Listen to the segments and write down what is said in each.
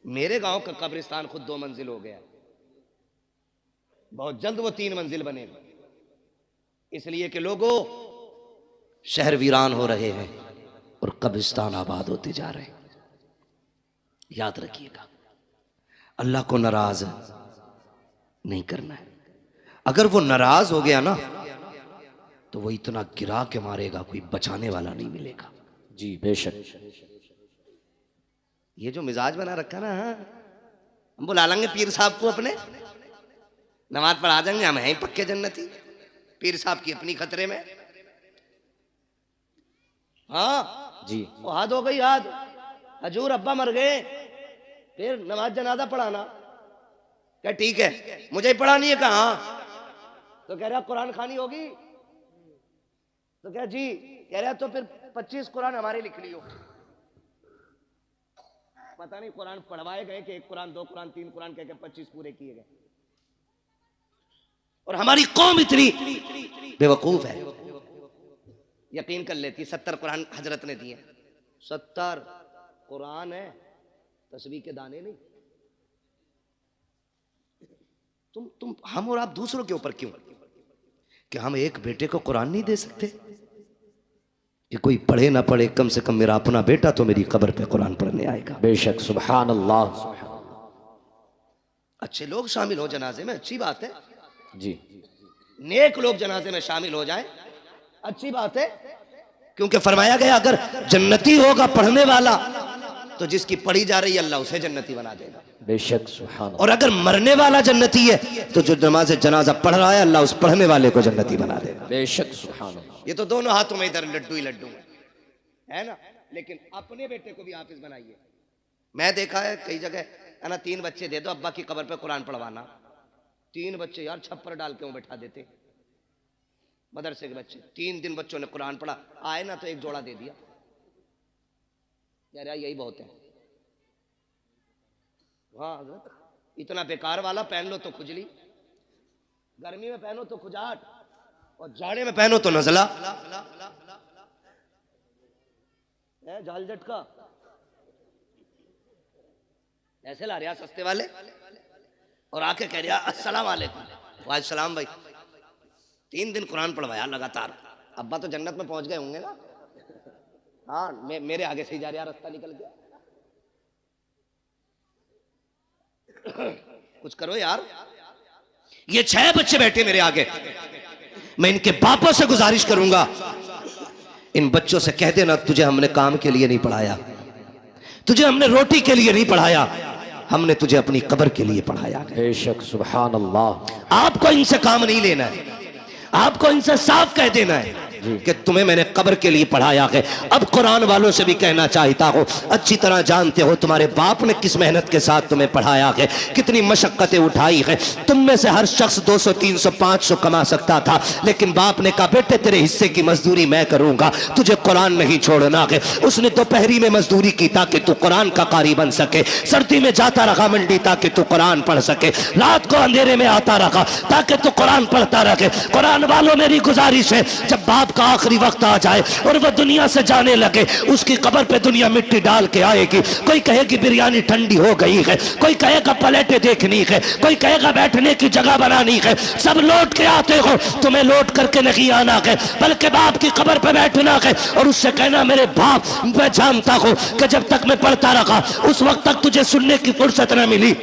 मेरे गांव का कब्रिस्तान खुद 2 मंजिल हो गया, बहुत जल्द वो 3 मंजिल बनेगा, इसलिए कि लोगों शहर वीरान हो रहे हैं और कब्रिस्तान आबाद होते जा रहे हैं। याद रखिएगा, अल्लाह को नाराज नहीं करना है। अगर वो नाराज हो गया ना तो वो इतना गिरा के मारेगा, कोई बचाने वाला नहीं मिलेगा। जी बेशक। ये जो मिजाज बना रखा ना, हम बुला लेंगे पीर साहब को अपने, नमाज पढ़ा देंगे, हम हैं पक्के जन्नती। पीर साहब की अपनी खतरे में। हाँ जी वो हाथ हो गई, याद हजूर अब्बा मर गए, फिर नमाज जनाजा पढ़ाना। क्या ठीक है, मुझे ही पढ़ानी है। कहा तो कह रहा कुरान खानी होगी, तो क्या जी कह रहा तो फिर 25 कुरान हमारे लिख लियो। पता नहीं कुरान पढ़वाए गए कि 1 कुरान 2 कुरान 3 कुरान कह के 25 पूरे किए गए। और हमारी कौम इतनी बेवकूफ है, यकीन कर लेती 70 कुरान हजरत ने दिए। 70 कुरान है, तस्बीह के दाने नहीं। तुम हम और आप दूसरों के ऊपर क्यों कि हम एक बेटे को कुरान नहीं दे सकते कि कोई पढ़े ना पढ़े, कम से कम मेरा अपना बेटा तो मेरी कब्र पे कुरान पढ़ने आएगा। बेशक, सुभान अल्लाह। अच्छे लोग शामिल हो जनाजे में, अच्छी बात है जी। नेक लोग जनाजे में शामिल हो जाएं, अच्छी बात है, क्योंकि फरमाया गया अगर जन्नती होगा पढ़ने वाला तो जिसकी पढ़ी जा रही है अल्लाह उसे जन्नती बना देगा। बेशक, सुभान। और और अगर मरने वाला जन्नती है तो जो नमाज जनाजा पढ़ रहा है अल्लाह उस पढ़ने वाले को जन्नती बना देगा। बेशक, सुभान। ये तो दोनों हाथों में इधर लड्डू ही लड्डू है ना। लेकिन अपने बेटे को भी हाफिज बनाइए। मैं देखा है कई जगह है ना, 3 बच्चे दे दो अब्बा की कब्र पे कुरान पढ़वाना। 3 बच्चे यार छप्पर डाल के बैठा देते, मदरसे के बच्चे। 3 दिन बच्चों ने कुरान पढ़ा, आए ना तो 1 जोड़ा दे दिया। यार यही बहुत है। हाँ हज़रत, इतना बेकार वाला पहन लो तो खुजली, गर्मी में पहनो तो खुजाट, और जाड़े में पहनो तो नजला। झाल झटका ऐसे ला रहा सस्ते वाले, और आके कह रहा अस्सलाम वालेकुम। वालेकुम सलाम भाई। 3 दिन कुरान पढ़वाया लगातार। अब्बा तो जन्नत में पहुंच गए होंगे ना। हाँ मेरे आगे से ही जा रहा, रास्ता निकल गया। कुछ करो यार। ये 6 बच्चे बैठे मेरे आगे, मैं इनके बापों से गुजारिश करूंगा, इन बच्चों से कह देना तुझे हमने काम के लिए नहीं पढ़ाया, तुझे हमने रोटी के लिए नहीं पढ़ाया, हमने तुझे अपनी कब्र के लिए पढ़ाया। बेशक, सुभान अल्लाह। आपको इनसे काम नहीं लेना है, आपको इनसे साफ कह देना है कि तुम्हें मैंने कब्र के लिए पढ़ाया है। अब कुरान वालों से भी कहना चाहता हो, अच्छी तरह जानते हो तुम्हारे बाप ने किस मेहनत के साथ तुम्हें पढ़ाया है, कितनी मशक्कतें उठाई है। तुम में से हर शख्स 200 300 500 कमा सकता था, लेकिन बाप ने कहा बेटे तेरे हिस्से की मजदूरी मैं करूंगा, तुझे कुरान नहीं छोड़ना है। उसने दोपहरी में मजदूरी की ताकि तू कुरान का कारी बन सके, सर्दी में जाता रहा मंडी ताकि तू कुरान पढ़ सके, रात को अंधेरे में आता रहा ताकि तू कुरान पढ़ता रहे। कुरान वालों मेरी गुजारिश है, जब बाप का आखिरी वक्त आ जाए और वह दुनिया से जाने लगे, उसकी कब्र पे दुनिया मिट्टी डाल के आएगी। कोई कहेगी बिरयानी ठंडी हो गई है, कोई कहेगा प्लेटें देखनी है, कोई कहेगा बैठने की जगह बनानी है। सब लौट के आते हो, तुम्हें लौट करके नहीं आना है, बल्कि बाप की कब्र पे बैठना है और उससे कहना मेरे बाप, मैं जानता हूं कि जब तक मैं पढ़ता रहा उस वक्त तक तुझे सुनने की फुर्सत न मिली,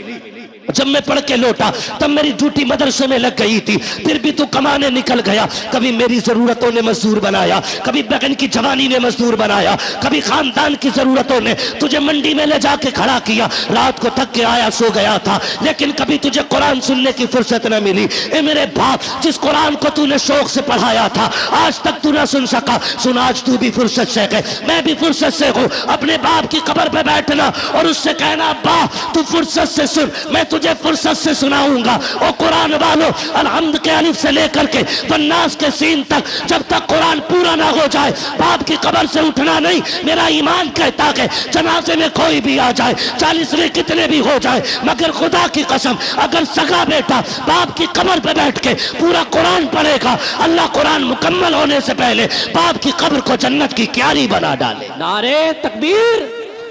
जब मैं पढ़ के लौटा तब मेरी ड्यूटी मदरसे में लग गई थी, फिर भी तू कमाने निकल गया। कभी मेरी जरूरतों ने मजदूर बनाया, कभी बहन की जवानी ने मजदूर बनाया, कभी खानदान की जरूरतों ने तुझे मंडी में ले जाके खड़ा किया। रात को थक के आया सो गया था, लेकिन कभी तुझे कुरान सुनने की फुर्सत न मिली। ए मेरे बाप, जिस कुरान को तूने शौक से पढ़ाया था आज तक तू न सुन सका, सुन आज तू भी फुर्सत से है, मैं भी फुर्सत से हूँ। अपने बाप की कब्र पे बैठना और उससे कहना बाप तू फुर्सत से सुन, मैं तुझे फुर्सत से सुनाऊंगा। और कुरान वालों अलहम्द के अलिफ से लेकर के वन्नास के सीन तक जब तक कुरान पूरा ना हो जाए बाप की कब्र से उठना नहीं। मेरा ईमान कहता है जनाजे में कोई भी आ जाए, 40वें कितने भी हो जाए, मगर खुदा की कसम अगर सगा बेटा बाप की कब्र पे बैठ के पूरा कुरान पढ़ेगा, अल्लाह कुरान मुकम्मल होने से पहले बाप की कब्र को जन्नत की क्यारी बना डाले। नारे तकबीर,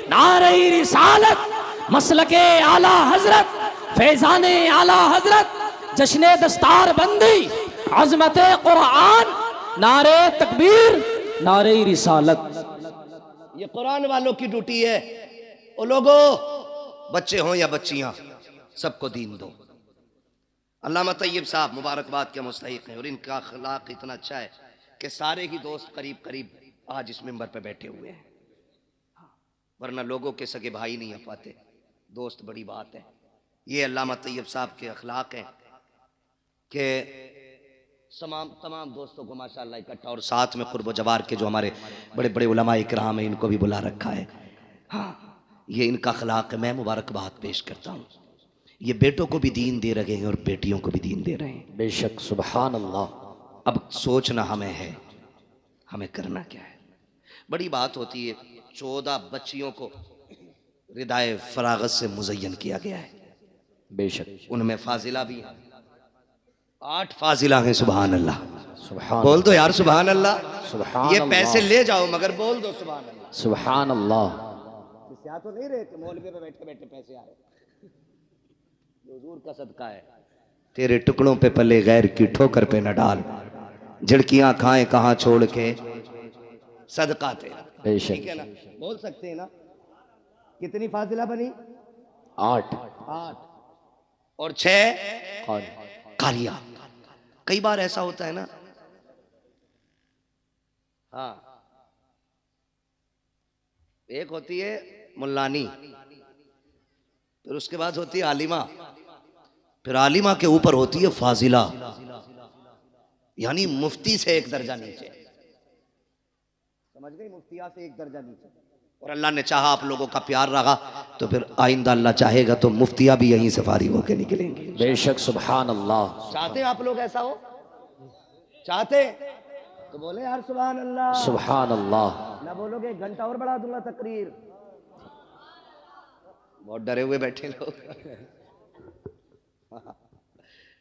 नारे रिसालत, मसलके आला हजरत फैजाने आला हजरत जश्न दस्तार बंदी अजमत कुरान नारे तकबीर नारे रिसालत। ये कुरान वालों की ड्यूटी है। ओ लोगो, बच्चे हों या बच्चियां, सबको दीन दो। अल्लामा तैयब साहब मुबारकबाद के मुस्तहिक हैं और इनका अखलाक इतना अच्छा है कि सारे ही दोस्त करीब करीब आज इस मिंबर पे बैठे हुए हैं, वरना लोगों के सगे भाई नहीं आ पाते। दोस्त बड़ी बात है। ये अल्लामा तैयब साहब के अखलाक हैं कि तमाम दोस्तों को माशाअल्लाह इकट्ठा, और साथ में कुर्ब जवार के जो हमारे बड़े बड़े उलमा इकराम हैं इनको भी बुला रखा है। हाँ, ये इनका अखलाक है। मैं मुबारकबाद पेश करता हूँ। ये बेटों को भी दीन दे रहे हैं और बेटियों को भी दीन दे रहे हैं। बेशक सुभान अल्लाह। अब सोचना हमें है, हमें करना क्या है। बड़ी बात होती है। 14 बच्चियों को रिदाए फरागत से मुज़य्यन किया गया है। बेशक उनमें फाजिला भी है, 8 फाजिला हैं। सुभान अल्लाह, सुभान बोल दो यार सुभान अल्लाह। सुभान ये अल्लाह। पैसे ले जाओ मगर बोल दो सुभान अल्लाह। सुभान अल्लाह। तो नहीं रहे कि मौलवी पे बैठे बैठे पैसे आ रहे, हुजूर का सदका है। तेरे टुकड़ों पे पले गैर की ठोकर पे न डाल, झिड़कियां खाएं कहां छोड़ के सदका तेरा। बेशक। ठीक है ना, बोल सकते हैं ना। कितनी फाजिला बनी? 8 और 6 कौन? कारिया। कई बार ऐसा होता है ना, हाँ, एक होती है मुल्लानी, फिर उसके बाद होती है आलिमा, फिर आलिमा के ऊपर होती है फाजिला, यानी मुफ्ती से एक दर्जा नीचे। समझ गई? मुफ्तिया से एक दर्जा नीचे। और अल्लाह ने चाहा आप लोगों का प्यार रहा तो फिर आइंदा अल्लाह चाहेगा तो मुफ्तिया भी यहीं से फारिग होकर निकलेंगे। बेशक सुभान अल्लाह। चाहते हैं आप लोग ऐसा हो? चाहते तो बोले यार सुभान अल्लाह। सुभान अल्लाह। ना बोलोगे 1 घंटा और बढ़ा दूंगा तकरीर। बहुत डरे हुए बैठे लोग।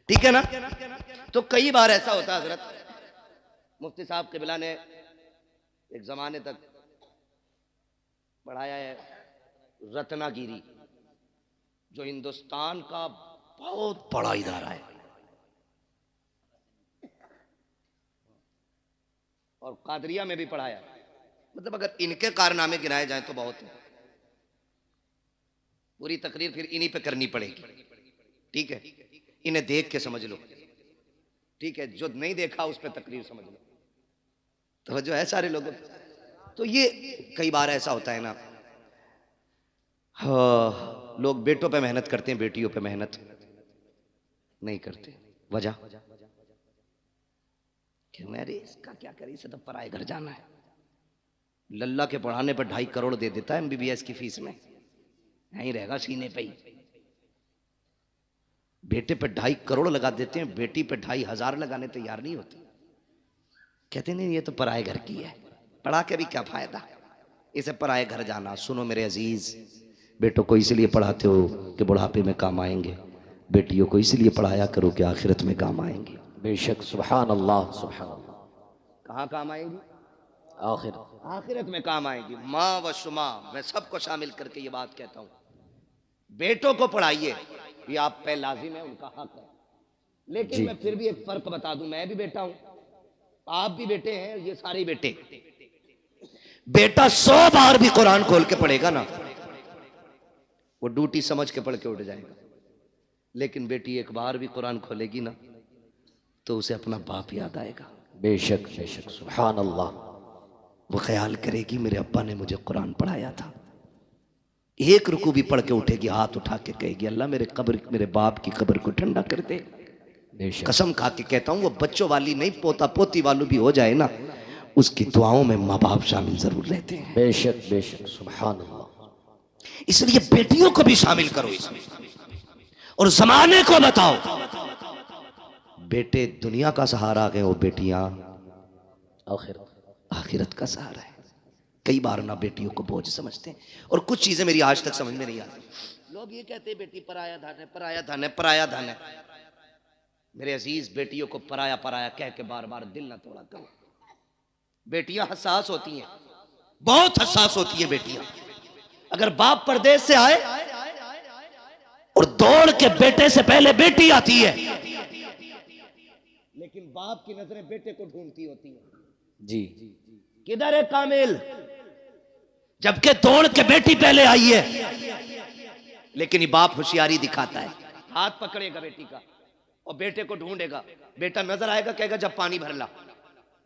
ठीक है ना। तो कई बार ऐसा होता है हजरत, मुफ्ती साहब क़िबला ने एक जमाने तक पढ़ाया है रत्नागिरी, जो हिंदुस्तान का बहुत बड़ा इदारा है, और कादरिया में भी पढ़ाया। मतलब अगर इनके कारनामे गिनाए जाएं तो बहुत है। पूरी तकरीर फिर इन्हीं पे करनी पड़ेगी। ठीक है, इन्हें देख के समझ लो। ठीक है, जो नहीं देखा उस पर तकरीर समझ लो। तो जो है सारे लोगों, तो ये कई बार ऐसा होता है ना, हाँ, लोग बेटों पे मेहनत करते हैं, बेटियों पे मेहनत नहीं करते। वजह कि मेरे इसका क्या करें, इसे तो पराए घर जाना है। लल्ला के पढ़ाने पर 2.5 करोड़ दे देता है MBBS की फीस में, नहीं रहेगा सीने पे ही। बेटे पे 2.5 करोड़ लगा देते हैं, बेटी पे 2,500 लगाने तैयार नहीं होते। कहते नहीं ये तो पराए घर की है, पढ़ा के भी क्या फायदा, इसे पराए घर जाना। सुनो मेरे अजीज, बेटों को इसलिए पढ़ाते हो कि बुढ़ापे में काम आएंगे, बेटियों को इसलिए पढ़ाया करो कि आखिरत में काम आएंगे। बेशक सुभान अल्लाह। सुभान अल्लाह। कहाँ काम आएंगी? आखिरत में काम आएंगी। माँ व शुमा, मैं सबको शामिल करके ये बात कहता हूँ, बेटों को पढ़ाइए, ये आप पे लाजिम है, उनका हक है। लेकिन मैं फिर भी एक फर्क बता दूं, मैं भी बेटा हूं, आप भी बेटे हैं, ये सारे बेटे। बेटा 100 बार भी कुरान खोल के पढ़ेगा ना, वो ड्यूटी समझ के पढ़ के उठ जाएगा। लेकिन बेटी एक बार भी कुरान खोलेगी ना तो उसे अपना बाप याद आएगा। बेशक बेशक सुभान अल्लाह। वो ख्याल करेगी मेरे अब्बा ने मुझे कुरान पढ़ाया था। एक रुकू भी पढ़ के उठेगी, हाथ उठा के कहेगी अल्लाह मेरे बाप की कब्र को ठंडा कर दे। कसम खा के कहता हूँ, वो बच्चों वाली नहीं, पोता पोती वालों भी हो जाए ना, उसकी दुआओं में माँ बाप शामिल जरूर रहते हैं। बेशक बेशक सुभान अल्लाह। इसलिए बेटियों को भी शामिल करो इसमें, और जमाने को बताओ बेटे दुनिया का सहारा है, वो बेटियां आखिरत का सहारा है। कई बार ना बेटियों को बोझ समझते हैं, और कुछ चीजें मेरी आज तक समझ में नहीं आती। लोग ये कहते हैं बेटी पराया धन है, पराया धन है, पराया धन है। मेरे अजीज, बेटियों को पराया पराया कह के बार बार दिल ना तोड़ा करो। बेटियां हसास होती हैं, बहुत हसास होती है बेटियां। अगर बाप परदेश से आए और दौड़ के बेटे से पहले बेटी आती है, लेकिन बाप की नजरें बेटे को ढूंढती होती हैं। जी किधर है कामिल? जबकि दौड़ के बेटी पहले आई है, लेकिन ये बाप होशियारी दिखाता है, हाथ पकड़ेगा बेटी का और बेटे को ढूंढेगा। बेटा नजर आएगा, कहेगा जब पानी भर ला।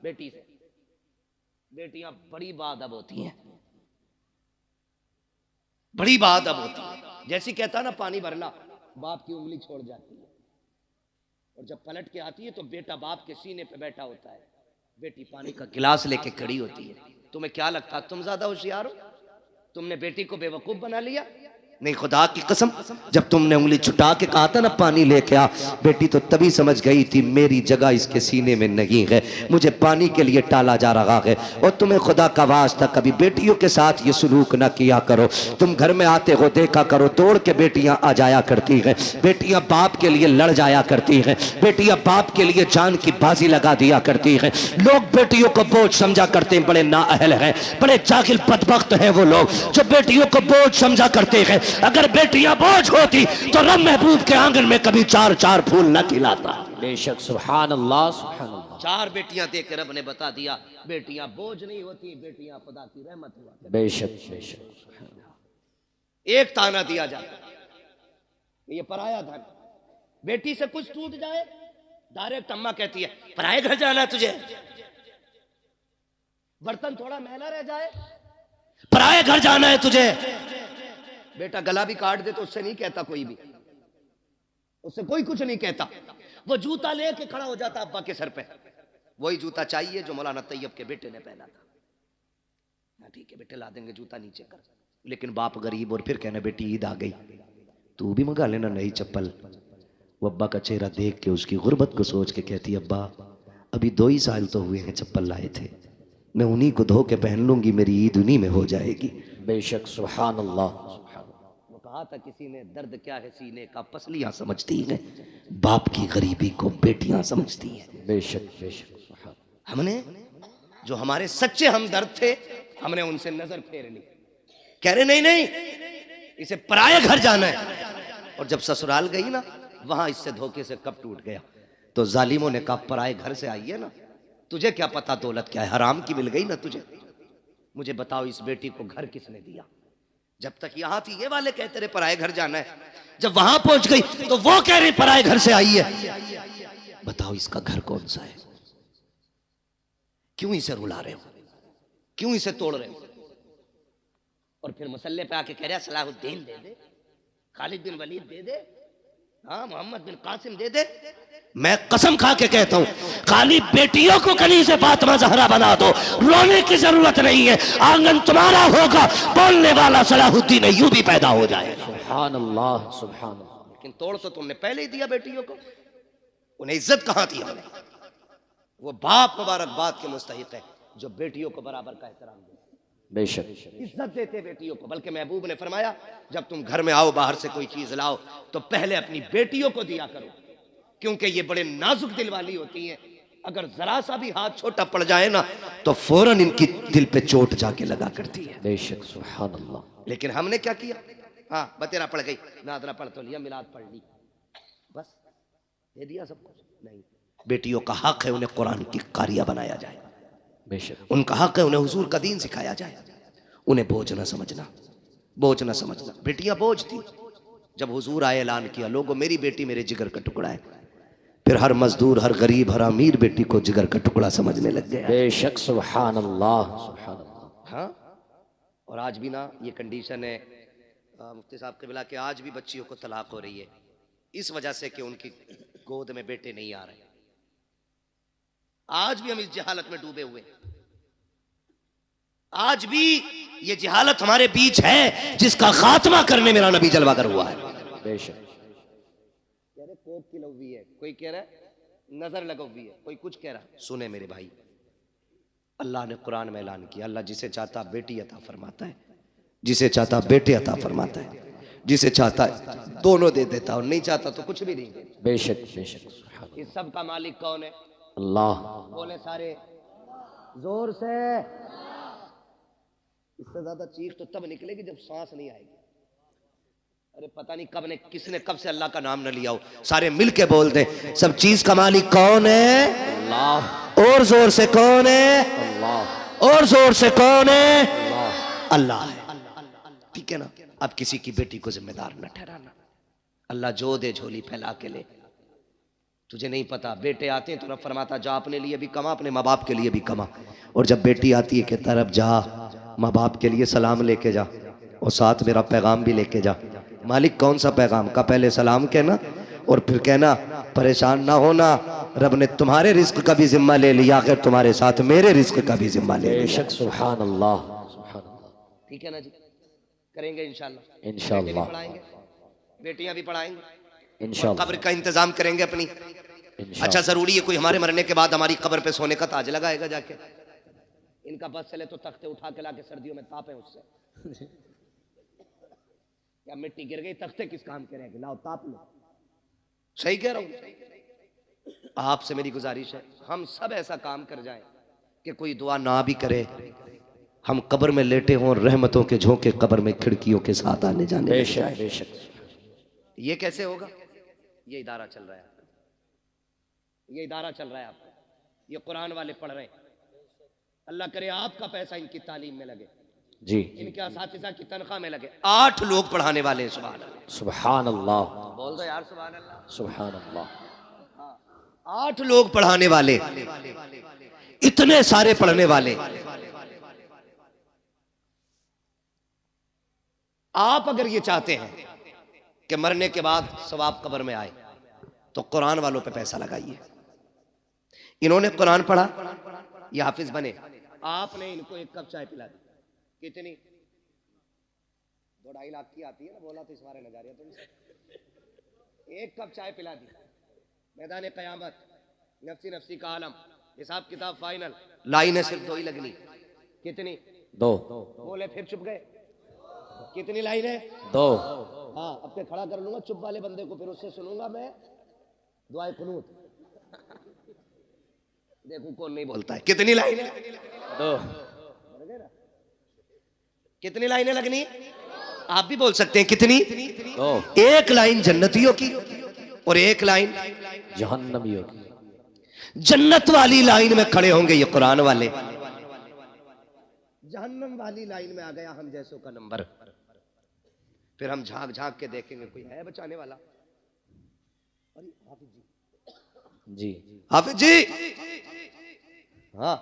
बेटी से बेटियां बड़ी बादब होती हैं, बड़ी बादब होती है। जैसी कहता ना पानी भर ला, बाप की उंगली छोड़ जाती है, और जब पलट के आती है तो बेटा बाप के सीने पे बैठा होता है, बेटी पानी का गिलास लेके खड़ी होती है। तुम्हें क्या लगता तुम ज्यादा होशियार हो? तुमने बेटी को बेवकूफ बना लिया? नहीं, खुदा की कसम, जब तुमने उंगली छुटा के कहा था ना पानी लेके आ, बेटी तो तभी समझ गई थी मेरी जगह इसके सीने में नहीं है, मुझे पानी के लिए टाला जा रहा है। और तुम्हें खुदा का वास्ता कभी बेटियों के साथ ये सलूक ना किया करो। तुम घर में आते हो देखा करो, दौड़ के बेटियां आ जाया करती हैं, बेटियां बाप के लिए लड़ जाया करती हैं, बेटियां बाप के लिए जान की बाजी लगा दिया करती हैं। लोग बेटियों को बोझ समझा करते हैं, बड़े नाअहल हैं, बड़े जाहिल बदबख्त हैं वो लोग जो बेटियों को बोझ समझा करते हैं। अगर बेटियां बोझ होती तो रब महबूब के आंगन में कभी चार चार फूल न खिलाता। बेशक सुभान अल्लाह सुभान अल्लाह। चार बेटियां देख के रब ने बता दिया बेटियां बोझ नहीं होती, बेटियां खुदा की रहमत हुआ। बेशक बेशक एक ताना दिया जाता, ये पराया धन। बेटी से कुछ टूट जाए, डायरेक्ट अम्मा कहती है पराये घर जाना है तुझे। बर्तन थोड़ा मैला रह जाए, पराये घर जाना है तुझे। बेटा गला भी काट दे तो उससे नहीं कहता कोई भी, उससे कोई कुछ नहीं कहता। वो जूता लेके खड़ा हो जाता अब्बा के सर पे, वही जूता चाहिए जो मौलाना तैयब के बेटे ने पहना था। ठीक है बेटे ला देंगे जूता, नीचे कर। लेकिन बाप गरीब, और फिर कहना बेटी ईद आ गई, तू भी मंगा लेना नई चप्पल। वो अब्बा का चेहरा देख के उसकी गुर्बत को सोच के कहती अब्बा अभी 2 ही साल तो हुए हैं चप्पल लाए थे, मैं उन्हीं को धो के पहन लूंगी, मेरी ईद उन्हीं में हो जाएगी। बेशक सुभान अल्लाह। वो कहा था किसी ने दर्द क्या है सीने का, पसलियां समझती हैं, बाप की गरीबी को बेटियां समझती हैं। बेशक बेशक। हमने जो हमारे सच्चे हमदर्द थे, हमने उनसे नजर फेर ली, कह रहे नहीं नहीं इसे पराये घर जाना है। और जब ससुराल गई ना, वहां इससे धोखे से कब टूट गया। तो जालिमों ने कहा पराये घर से आई है ना, तुझे क्या पता दौलत क्या है, हराम की मिल गई ना तुझे। मुझे बताओ इस बेटी को घर किसने दिया? जब तक यहां थी ये वाले कहते रहे पराये घर जाना है, जब वहां पहुंच गई तो वो कह रही पराये घर से आई है। बताओ इसका घर कौन सा है? क्यों इसे रुला रहे हो, क्यों इसे तोड़ रहे हो? और फिर मुसल्ले पे आके कह रहा सलाहुद्दीन दे दे, खालिद बिन वलीद दे दे, हाँ मोहम्मद बिन कासिम दे दे। मैं कसम खा के कहता हूं खाली बेटियों को कली से फातिमा ज़हरा बना दो, रोने की जरूरत नहीं है। आंगन तुम्हारा होगा, बोलने वाला सलाहुद्दीन अय्यूबी पैदा हो जाएगा। सुभान अल्लाह सुभान अल्लाह। लेकिन तोड़ तो तुमने पहले ही दिया बेटियों को, उन्हें इज्जत कहां थी हमने? वो बाप मुबारकबाद के मुस्तहिक है जो बेटियों को बराबर का एहतराम दे, बेशक इज्जत देते बेटियों को। बल्कि महबूब ने फरमाया जब तुम घर में आओ बाहर से कोई चीज लाओ तो पहले अपनी बेटियों को दिया करो, क्योंकि ये बड़े नाजुक दिल वाली होती हैं। अगर जरा सा भी हाथ छोटा पड़ जाए ना तो फौरन इनकी दिल पे चोट जाके लगा करती है। बेशक सुभान अल्लाह। लेकिन हमने क्या किया? हाँ बतेरा पड़ गई, नादरा पढ़ तो लिया, मिलाद पढ़ ली, बस दे दिया सब कुछ। नहीं, बेटियों का हक है उन्हें कुरान की कारिया बनाया जाए, बेशक उनका हक है उन्हें हुजूर का दीन सिखाया जाए, उन्हें बोझ न समझना, बोझ न समझना। बेटियां बोझ थी। जब हुजूर आए ऐलान किया लोगों मेरी बेटी मेरे जिगर का टुकड़ा है, फिर हर मजदूर हर गरीब हर अमीर बेटी को जिगर का टुकड़ा समझने लग गया। बेशक सुभान अल्लाह सुभान अल्लाह। हाँ, और आज भी ना ये कंडीशन है मुफ्ती साहब के बिला के, आज भी बच्चियों को तलाक हो रही है इस वजह से कि उनकी गोद में बेटे नहीं आ रहे। आज भी हम इस जहालत में डूबे हुए, आज भी ये जहालत हमारे बीच है जिसका खात्मा करने मेरा नबी जलवागर हुआ है। बेशक कह रहे कोप की लगी है, कोई कह रहा है नजर लगवी है, कोई कुछ कह रहा है। सुने मेरे भाई, अल्लाह ने कुरान में ऐलान किया अल्लाह जिसे चाहता बेटी अता फरमाता है, जिसे चाहता बेटे अता फरमाता है, जिसे चाहता दोनों दे देता और नहीं चाहता तो कुछ भी नहीं देता। बेशक बेशक। इस सब का मालिक कौन है? अल्लाह। बोले सारे जोर से। इससे ज्यादा चीख तो तब निकलेगी जब सांस नहीं आएगी। अरे पता नहीं कब ने किसने कब से अल्लाह का नाम न लिया हो, सारे मिल के बोल दे, सब चीज का मालिक कौन है? अल्लाह। और जोर से कौन है? अल्लाह। और जोर से कौन है? अल्लाह। अल्लाह है। ठीक है ना? अब किसी की बेटी को जिम्मेदार न ठहराना। अल्लाह जो दे झोली फैला के ले। तुझे नहीं पता, बेटे आते हैं तो रब फरमाता जा अपने लिए भी कमा, अपने माँ बाप के लिए भी कमा, और जब बेटी आती है कि तरफ जा माँ बाप के लिए सलाम लेके जा और साथ मेरा पैगाम भी लेके जा। मालिक कौन सा पैगाम का? पहले सलाम कहना और फिर कहना परेशान ना होना, रब ने तुम्हारे रिस्क का भी जिम्मा ले लिया, अगर तुम्हारे साथ मेरे रिस्क का भी जिम्मा ले लिया। बेशक सुभान अल्लाह, सुभान अल्लाह। ठीक है ना जी? करेंगे इंशाल्लाह। इंशाल्लाह। पढ़ाएंगे, बेटियां भी पढ़ाएंगे, इंशाल्लाह। कब्र का इंतजाम करेंगे अपनी। अच्छा जरूरी है कोई हमारे मरने के बाद हमारी कब्र पे सोने का ताज लगाएगा जाके? इनका बस चले तो तख्ते उठा के लाके सर्दियों में तापे उससे। या मिट्टी गिर गई, तख्ते किस काम के रहेंगे? लाओ ताप लो। सही कह रहा हूं। आपसे मेरी गुजारिश है हम सब ऐसा काम कर जाएं कि कोई दुआ ना भी करे, हम कब्र में लेटे हों, रहमतों के झोंके कब्र में खिड़कियों के साथ आने जाने। बेशक बेशक। ये कैसे होगा? ये इदारा चल रहा है, ये इदारा चल रहा है आपका, ये कुरान वाले पढ़ रहे हैं। अल्लाह करे आपका पैसा इनकी तालीम में लगे जी, इनके असातिज़ा की तनख्वाह में लगे। 8 लोग पढ़ाने वाले हैं। सुभान अल्लाह, सुभान अल्लाह, बोल दो यार सुभान अल्लाह, सुभान अल्लाह। 8 लोग पढ़ाने वाले, इतने सारे पढ़ने वाले। आप अगर ये चाहते हैं कि मरने के बाद सवाब कब्र में आए तो कुरान वालों पे पैसा लगाइए। इन्होंने कुरान पढ़ा, ये हाफिज बने, आपने इनको 1 कप चाय पिला दी, कितनी? 2-2.5 लाख की आती है ना, बोला तो इस बारे नजारिया तुमसे। 1 कप चाय पिला दी, मैदान कयामत, नफ्सी नफ्सी का आलम, हिसाब किताब फाइनल, लाइनें सिर्फ 2 ही लगनी। कितनी? 2। बोले फिर चुप गए। कितनी लाइन है? 2। हाँ, अब के खड़ा कर लूंगा चुप वाले बंदे को, फिर उससे सुनूंगा मैं दुआए कुनूत। देखो कौन नहीं बोलता है। कितनी लाइन है? 2। कितनी लाइनें लगनी? आप भी बोल सकते हैं कितनी? 2। 1 लाइन जन्नतियों की और 1 लाइन जहन्नमियों की। जन्नत वाली लाइन में खड़े होंगे ये कुरान वाले, जहन्नम वाली लाइन में आ गया हम जैसों का नंबर। फिर हम झांक झांक के देखेंगे कोई है बचाने वाला। अरे हाफिज जी, जी हाफिज जी, हाँ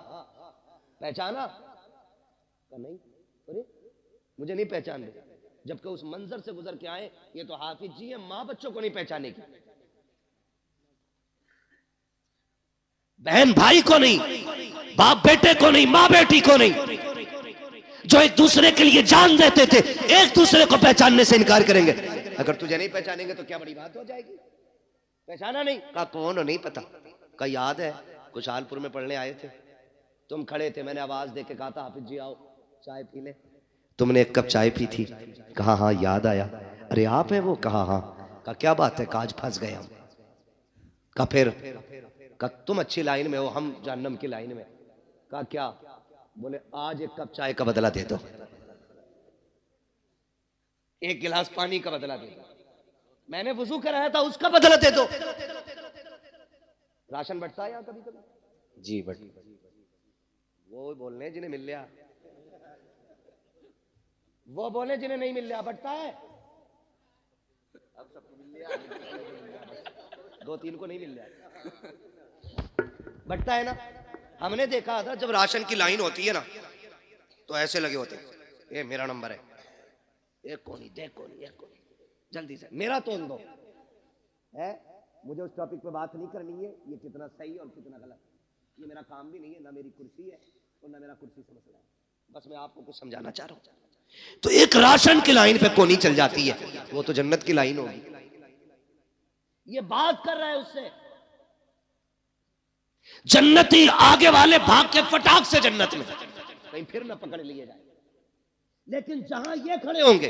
पहचाना? नहीं, अरे मुझे नहीं पहचान रहे, जबकि उस मंजर से गुजर के आए। ये तो हाफिज जी है, माँ बच्चों को नहीं पहचानेगी, बहन भाई को नहीं, बाप बेटे को नहीं, माँ बेटी को नहीं, जो एक दूसरे के लिए जान देते थे, एक दूसरे को पहचानने से इनकार करेंगे। अगर तुझे नहीं पहचानेंगे तो क्या बड़ी बात हो जाएगी? पहचाना नहीं? कहा कौन? नहीं पता। का याद है खुशहालपुर में पढ़ने आए थे, तुम खड़े थे, मैंने आवाज दे के कहा था हाफिज जी आओ चाय पी ले, तुमने 1 कप चाय पी थी। कहा हाँ याद आया। अरे आप हैं वो? कहा हाँ। कहा क्या बात है? आज फंस गए हम। कहा फिर? कहा तुम अच्छी लाइन में हो, हम जहन्नम की लाइन में। कहा क्या? बोले आज 1 कप चाय का बदला दे दो, 1 गिलास पानी का बदला दे दो, मैंने वुजू कराया था उसका बदला दे दो। राशन बंटता है यहाँ कभी कभी? जी बट वो बोलने जिन्हें मिल लिया, वो बोले जिन्हें नहीं मिल लिया। बंटता है? अब सबको मिल लिया, 2-3 को नहीं मिल लिया। बंटता है ना? हमने देखा था जब राशन की लाइन होती है ना तो ऐसे लगे होते, ये मेरा नंबर है, एक कोनी, देख कोनी, एक कोनी, जल्दी से मेरा तोल दो है। मुझे उस टॉपिक पे बात नहीं करनी है, ये कितना सही और कितना गलत, ये मेरा काम भी नहीं है, ना मेरी कुर्सी है और ना मेरा कुर्सी से मसला है, बस मैं आपको कुछ समझाना चाह रहा हूं। तो एक राशन की लाइन पे कोनी चल जाती है, वो तो जन्नत की लाइन होगी। ये बात कर रहा है उससे, जन्नती आगे वाले भाग के फटाक से जन्नत में, कहीं फिर ना पकड़ लिए जाए। लेकिन जहां ये खड़े होंगे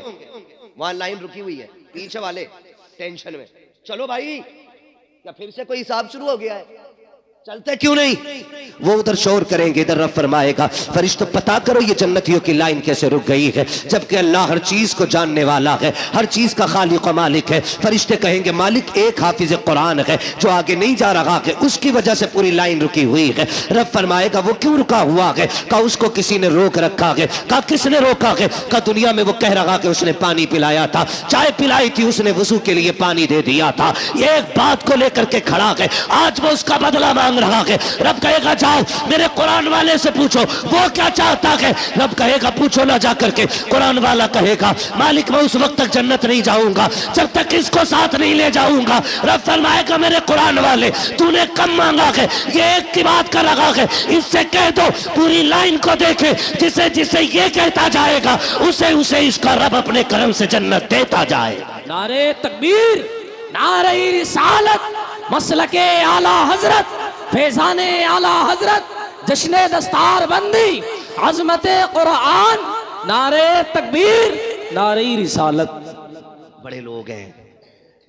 वहां लाइन रुकी हुई है, पीछे वाले टेंशन में, चलो भाई क्या फिर से कोई हिसाब शुरू हो गया है, चलते क्यों नहीं? वो उधर शोर करेंगे, इधर रब फरमाएगा फरिश्तों पता करो ये जन्नतियों की लाइन कैसे रुक गई है, जबकि अल्लाह हर चीज को जानने वाला है, हर चीज का खालिक व मालिक है। फरिश्ते कहेंगे मालिक एक हाफिज कुरान है जो आगे नहीं जा रहा है, उसकी वजह से पूरी लाइन रुकी हुई है। रब फरमाएगा वो क्यों रुका हुआ है? का उसको किसी ने रोक रखा है। का किसने रोका है? का दुनिया में वो कह रहा कि उसने पानी पिलाया था, चाय पिलाई थी, उसने वजू के लिए पानी दे दिया था। ये एक बात को लेकर के खड़ा है, आज वो उसका बदला मांग रहा है। रब कहेगा जाओ मेरे कुरान वाले से पूछो वो क्या चाहता है। रब कहेगा पूछो ना जाकर के। कुरान वाला कहेगा मालिक मैं उस वक्त तक जन्नत नहीं जाऊंगा जब तक इसको साथ नहीं ले जाऊंगा। रब फरमाएगा मेरे कुरान वाले तूने कम मांगा है, ये एक की बात कर रहा है, इससे कह दो पूरी लाइन को देखे, जिसे जिसे ये कहता जाएगा उसे उसे इसका रब अपने करम से जन्नत देता जाएगा। नारे तकबीर, नारे रिसालत, मसलके आला हजरत, फैजाने आला हजरत, जश्ने दस्तार बंदी, अजमत कुरान, नारे तकबीर, नारे रिसालत। बड़े लोग हैं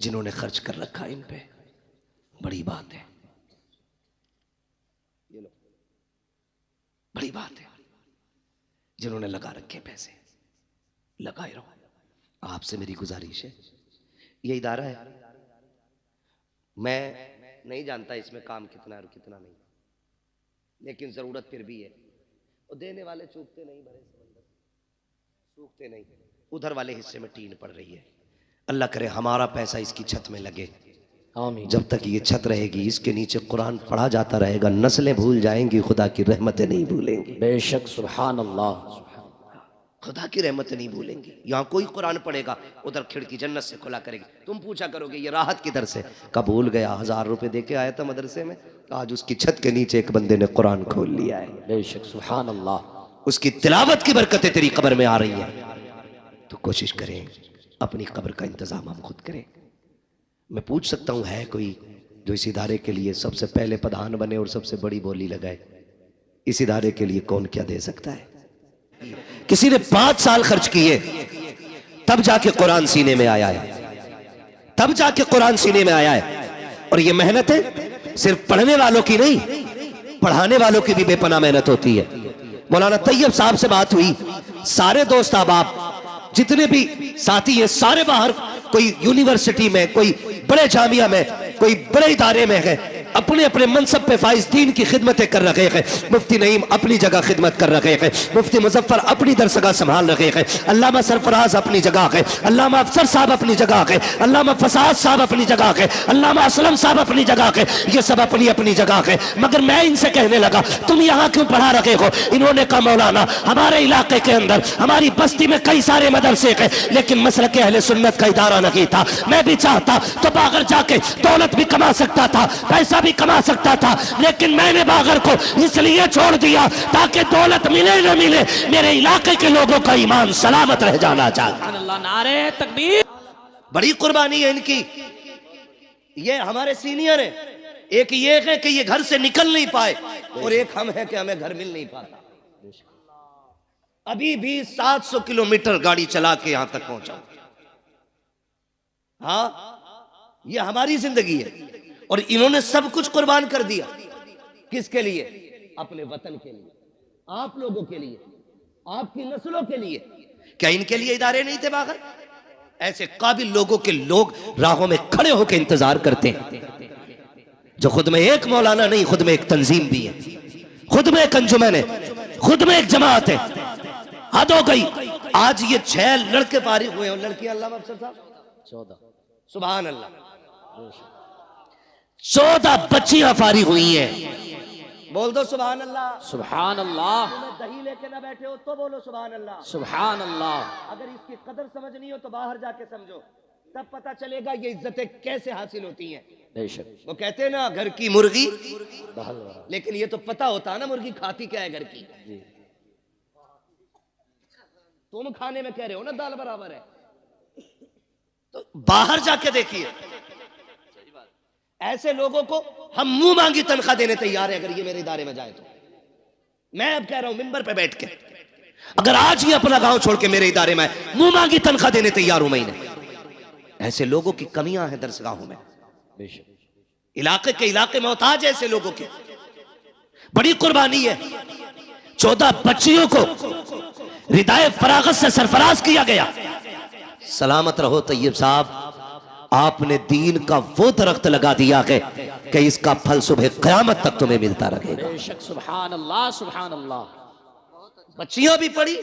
जिन्होंने खर्च कर रखा इन पे, बड़ी बात है, बड़ी बात है। जिन्होंने लगा रखे पैसे लगाए रहो। आपसे मेरी गुजारिश है, ये इदारा है, मैं नहीं जानता इसमें काम कितना है और कितना नहीं, लेकिन जरूरत फिर भी है। और देने वाले चूकते नहीं, भरे समंदर सूखते नहीं। उधर वाले हिस्से में टीन पड़ रही है, अल्लाह करे हमारा पैसा इसकी छत में लगे। आमीन। जब तक ये छत रहेगी इसके नीचे कुरान पढ़ा जाता रहेगा, नस्लें भूल जाएंगी, खुदा की रहमतें नहीं भूलेंगी। बेशक सुभान अल्लाह, खुदा की रहमतें नहीं भूलेंगी। यहाँ कोई कुरान पढ़ेगा उधर खिड़की जन्नत से खुला करेगी। तुम पूछा करोगे ये राहत किधर से? कब भूल गया, 1000 रुपए दे के आया था मदरसे में, आज उसकी छत के नीचे एक बंदे ने कुरान खोल लिया है। बेशक सुभान अल्लाह, उसकी तिलावत की बरकतें तेरी कब्र में आ रही है। तो कोशिश करें अपनी कब्र का इंतजाम हम खुद करें। मैं पूछ सकता हूँ है कोई जो इस इदारे के लिए सबसे पहले प्रधान बने और सबसे बड़ी बोली लगाए? इस इदारे के लिए कौन क्या दे सकता है? किसी ने 5 साल खर्च किए तब जाके कुरान सीने में आया है, तब जाके कुरान सीने में आया है। और ये मेहनत है सिर्फ पढ़ने वालों की नहीं, पढ़ाने वालों की भी बेपनाह मेहनत होती है। मौलाना तैयब साहब से बात हुई, सारे दोस्त अहबाब जितने भी साथी हैं सारे बाहर, कोई यूनिवर्सिटी में, कोई बड़े जामिया में, कोई बड़े इदारे में है, अपने अपने मनसब पे फाइज दीन की खिदमतें कर रहे हैं। मुफ्ती नईम अपनी जगह खिदमत कर रहे हैं, मुफ्ती मुजफ्फर अपनी दरसगाह संभाल रहे हैं, अल्लामा सरफराज अपनी जगह है, अल्लामा अफसर साहब अपनी जगह है, अल्लामा फसाद साहब अपनी जगह है, अल्लामा असलम साहब अपनी जगह है। ये सब अपनी अपनी जगह है। मगर मैं इनसे कहने लगा तुम यहाँ क्यों पढ़ा रहे हो? इन्होंने कहा मौलाना हमारे इलाके के अंदर हमारी बस्ती में कई सारे मदरसे हैं, लेकिन मसलक अहले सुन्नत का इदारा नहीं था। मैं भी चाहता तो बागर जाके दौलत भी कमा सकता था, पैसा भी कमा सकता था, लेकिन मैंने बागर को इसलिए छोड़ दिया ताकि दौलत मिले न मिले मेरे इलाके के लोगों का ईमान सलामत रह जाना चाहिए। नारे तकबीर, बड़ी कुर्बानी है इनकी। ये हमारे सीनियर है, एक ये है कि ये घर से निकल नहीं पाए और एक हम है कि हमें घर मिल नहीं पाता। अभी भी 700 किलोमीटर गाड़ी चला के यहां तक पहुंचा। हाँ, ये हमारी जिंदगी है और इन्होंने सब कुछ कुर्बान कर दिया। किसके लिए? अपने वतन के लिए, आप लोगों के लिए, आपकी नस्लों के लिए। क्या इनके लिए इदारे नहीं थे बाहर? ऐसे काबिल लोगों के लोग राहों में खड़े होकर इंतजार करते हैं, जो खुद में एक मौलाना नहीं, खुद में एक तंजीम भी है, खुद में एक अंजुमन है, खुद में एक जमात है। हद हो गई। आज ये 6 लड़के फारिग हुए हैं, लड़की अल्लामा अफसर साहब 14, सुभान अल्लाह, 14 बच्चियां फारिग हुई हैं। बोल दो सुभान अल्लाह। सुभान अल्लाह, दही लेके ना बैठे हो तो बोलो सुभान अल्लाह। सुभान अल्लाह। अगर इसकी कदर समझनी हो तो बाहर जाके समझो, तब पता चलेगा ये इज्जतें कैसे हासिल होती हैं। बेशक। वो कहते हैं ना घर की मुर्गी, बहल, लेकिन ये तो पता होता है ना मुर्गी खाती क्या है घर की। तुम खाने में कह रहे हो ना दाल बराबर है, तो बाहर जाके देखिए। ऐसे लोगों को हम मुंह मांगी तनख्वाह देने तैयार है, अगर ये मेरे इदारे में जाए तो। मैं अब कह रहा हूं मिंबर पे बैठ के, अगर आज ये अपना गांव छोड़ के मेरे इदारे में आए, मुंह मांगी तनख्वाह देने तैयार हूं मैं इन्हें। ऐसे लोगों की कमियां हैं दरसगाहों में। बेशक। इलाके के इलाके मोहताज है ऐसे लोगों के। बड़ी कुर्बानी है। 14 बच्चियों को रिदाए फरागत से सरफराज किया गया। सलामत रहो तैयब साहब, आपने दीन का वो दरख्त लगा दिया है कि इसका फल सुबह क़यामत तक तुम्हें मिलता रहेगा। बेशक, सुभान अल्लाह, सुभान अल्लाह। बच्चियां भी पढ़ी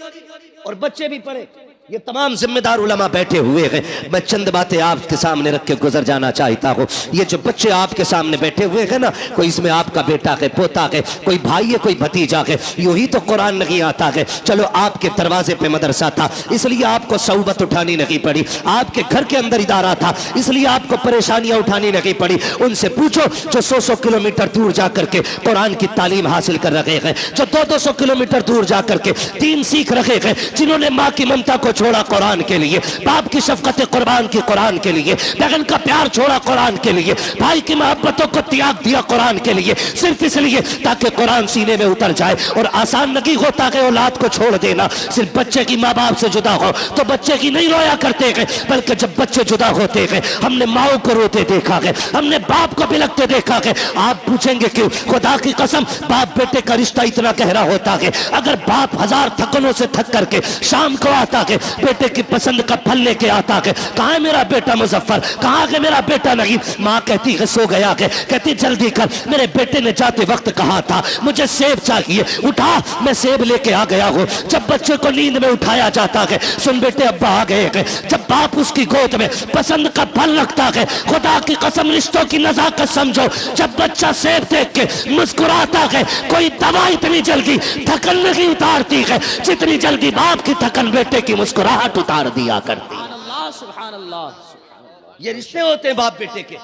और बच्चे भी पढ़े। ये तमाम जिम्मेदार उलमा बैठे हुए हैं। मैं चंद बातें आपके सामने रख के गुजर जाना चाहता हूँ। ये जो बच्चे आपके सामने बैठे हुए हैं ना, कोई इसमें आपका बेटा है, पोता है, कोई भाई है, कोई भतीजा है। यूं ही तो कुरान नहीं आता है। चलो आपके दरवाजे पे मदरसा था इसलिए आपको सौबत उठानी नहीं पड़ी, आपके घर के अंदर इदारा था इसलिए आपको परेशानियां उठानी नहीं पड़ी। उनसे पूछो जो 100 किलोमीटर दूर जाकर के कुरान की तालीम हासिल कर रहे हैं, जो 200 किलोमीटर दूर जाकर के दीन सीख रहे हैं, जिन्होंने माँ की ममता को छोड़ा कुरान के लिए, बाप की शफकत कुर्बान की कुरान के लिए, बहन का प्यार छोड़ा कुरान के लिए, भाई की मोहब्बतों को त्याग दिया कुरान के लिए, सिर्फ इसलिए ताकि कुरान सीने में उतर जाए। और आसान नहीं होता कि औलाद को छोड़ देना। सिर्फ बच्चे की माँ बाप से जुदा हो तो बच्चे की नहीं रोया करते हैं, बल्कि जब बच्चे जुदा होते हैं हमने माओ को रोते देखा है, हमने बाप को बिलखते देखा है। आप पूछेंगे क्यों? खुदा की कसम बाप बेटे का रिश्ता इतना गहरा होता है। अगर बाप 1000 थकनों से थक करके शाम को आता है, बेटे की पसंद का फल लेके आता है, कहाँ है मेरा बेटा मुजफ्फर, कहाँ है मेरा बेटा नहीं? माँ कहती है सो गया है, कहती जल्दी कर, मेरे बेटे ने जाते वक्त कहा था मुझे सेब चाहिए, उठा मैं सेब लेके आ गया हूँ। जब बच्चे को नींद में उठाया जाता है, सुन बेटे अब्बा आ गए हैं, जब बाप उसकी गोद में पसंद का फल रखता है, खुदा की कसम रिश्तों की नजाकत समझो। जब बच्चा सेब देख के मुस्कुराता है, कोई दवा इतनी जल्दी थकन नहीं उतारती है जितनी जल्दी बाप की थकन बेटे की मुस्कुराहट उतार दिया करती। सुभान अल्लाह, सुभान अल्लाह, सुभान अल्लाह। ये रिश्ते होते हैं बाप बेटे के।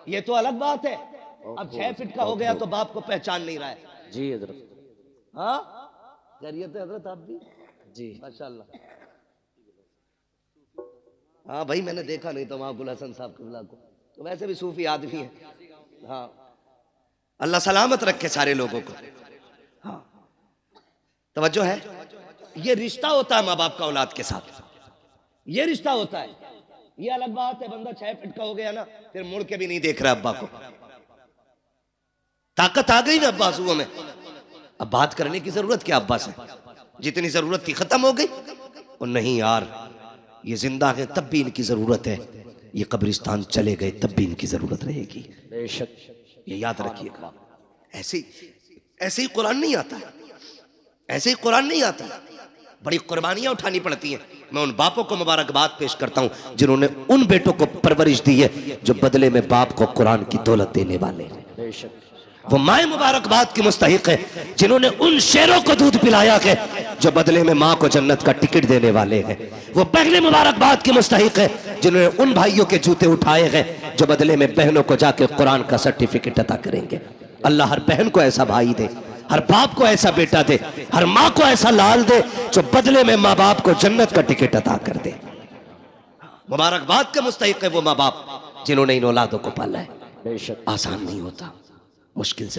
ये तो अलग बात है। अब 6 फीट का हो गया तो बाप को पहचान नहीं रहा है। जी हजरत। हाँ खैरियत है हजरत? आप भी जी माशाल्लाह। हाँ भाई मैंने देखा नहीं तो वहां गुल हसन साहब किबला को, तो वैसे भी सूफी आदमी है। हाँ अल्लाह सलामत रखे सारे लोगों को। हाँ तवज्जो है। ये रिश्ता होता है माँ बाप का औलाद के साथ, ये रिश्ता होता है। ये अलग बात है बंदा 6 फीट का हो गया ना फिर मुड़ के भी नहीं देख रहा अब्बा को। ताकत आ गई ना अब्बासुओं में, अब बात करने की जरूरत क्या अब्बा से? जितनी जरूरत थी खत्म हो गई। और नहीं यार ये जिंदा है तब भी इनकी जरूरत है, ये कब्रिस्तान चले गए तब भी इनकी जरूरत रहेगी। बेशक, ये याद रखिएगा। ऐसे ही कुरान नहीं आता, ऐसे ही कुरान नहीं आता। बड़ी कुर्बानियां उठानी पड़ती हैं। मैं उन बापों को मुबारकबाद पेश करता हूं जिन्होंने उन बेटों को परवरिश दी है जो बदले में बाप को कुरान की दौलत देने वाले हैं। बेशक। वो माए मुबारकबाद की मुस्तहिक है जिन्होंने उन शेरों को दूध पिलाया है जो बदले में माँ को जन्नत का टिकट देने वाले हैं। वो बहनें मुबारकबाद की मुस्तहिक है जिन्होंने उन भाइयों के जूते उठाए हैं जो बदले में बहनों को जाके कुरान का सर्टिफिकेट अता करेंगे। अल्लाह हर बहन को ऐसा भाई दे, हर बाप को ऐसा बेटा दे, हर माँ को ऐसा लाल दे जो बदले में माँ बाप को जन्नत का टिकट अता कर दे। मुबारकबाद के मुस्तहिक है वो माँ बाप जिन्होंने इन औलादों को पाला है। बेशक। आसान नहीं होता, मुश्किल से